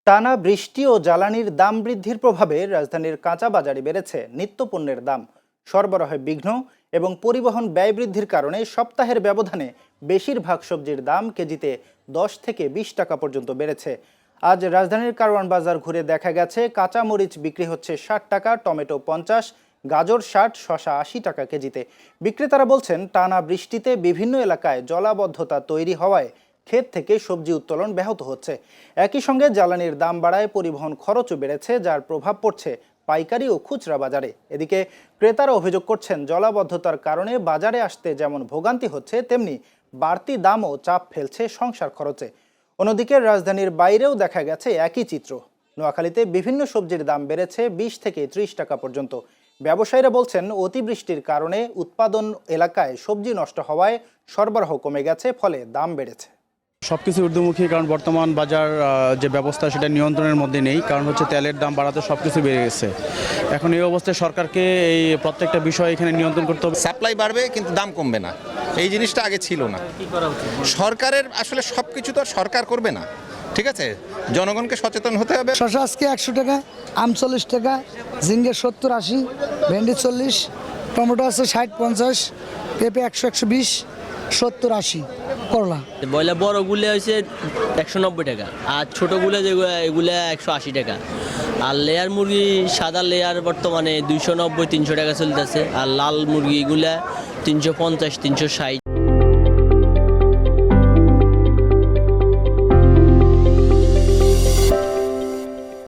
টানা বৃষ্টি ও জ্বালানির দাম বৃদ্ধির প্রভাবে রাজধানীর কাঁচা বাজারে বেড়েছে নিত্যপণ্যের দাম। সরবরাহে বিঘ্ন এবং পরিবহন ব্যয় বৃদ্ধির কারণে সপ্তাহের ব্যবধানে বেশিরভাগ সবজির দাম কেজিতে 10 থেকে 20 টাকা পর্যন্ত বেড়েছে। আজ রাজধানীর কারওয়ান বাজার ঘুরে দেখা গেছে কাঁচা মরিচ বিক্রি হচ্ছে 60 টাকা, টমেটো 50, গাজর 60, শসা 80 টাকা কেজিতে। বিক্রেতারা বলছেন, টানা বৃষ্টিতে বিভিন্ন এলাকায় জলাবদ্ধতা তৈরি হওয়ায় ক্ষেত থেকে সবজি উত্তোলন ব্যাহত হচ্ছে। একই সঙ্গে জ্বালানির দাম বাড়ায় পরিবহন খরচও বেড়েছে, যার প্রভাব পড়ছে পাইকারি ও খুচরা বাজারে। এদিকে ক্রেতারা অভিযোগ করছেন, জলাবদ্ধতার কারণে বাজারে আসতে যেমন ভোগান্তি হচ্ছে, তেমনি বাড়তি দামও চাপ ফেলছে সংসার খরচে। অন্যদিকে রাজধানীর বাইরেও দেখা গেছে একই চিত্র। নোয়াখালীতে বিভিন্ন সবজির দাম বেড়েছে 20 থেকে 30 টাকা পর্যন্ত। ব্যবসায়ীরা বলছেন, অতিবৃষ্টির কারণে উৎপাদন এলাকায় সবজি নষ্ট হওয়ায় সরবরাহ কমে গেছে, ফলে দাম বেড়েছে। সবকিছু ঊর্ধ্বমুখী, কারণ বর্তমান বাজার যে ব্যবস্থা সেটা নিয়ন্ত্রণের মধ্যে নেই, কারণ হচ্ছে তেলের দাম বাড়াতে সবকিছু বেড়ে গেছে। এখন এই অবস্থায় সরকারকে এই প্রত্যেকটা বিষয় এখানে নিয়ন্ত্রণ করতে হবে। সাপ্লাই বাড়বে কিন্তু দাম কমবে না, এই জিনিসটা আগে ছিল না। সরকারের আসলে সবকিছু তো আর সরকার করবে না, ঠিক আছে, জনগণকে সচেতন হতে হবে। শসা আজকে 100 টাকা, আম 40 টাকা, ঝিঙ্গে 70-80, ভেন্ডি 40, টমেটো আছে 60-50, পেঁপে 100-120, 70-80, করলা। ব্রয়লার বড়গুলো হয়েছে 190 টাকা, আর ছোটোগুলো যেগুলো এগুলো 180 টাকা। আর লেয়ার মুরগি, সাদা লেয়ার বর্তমানে 290-300 টাকা চলতেছে, আর লাল মুরগিগুলা 350-360।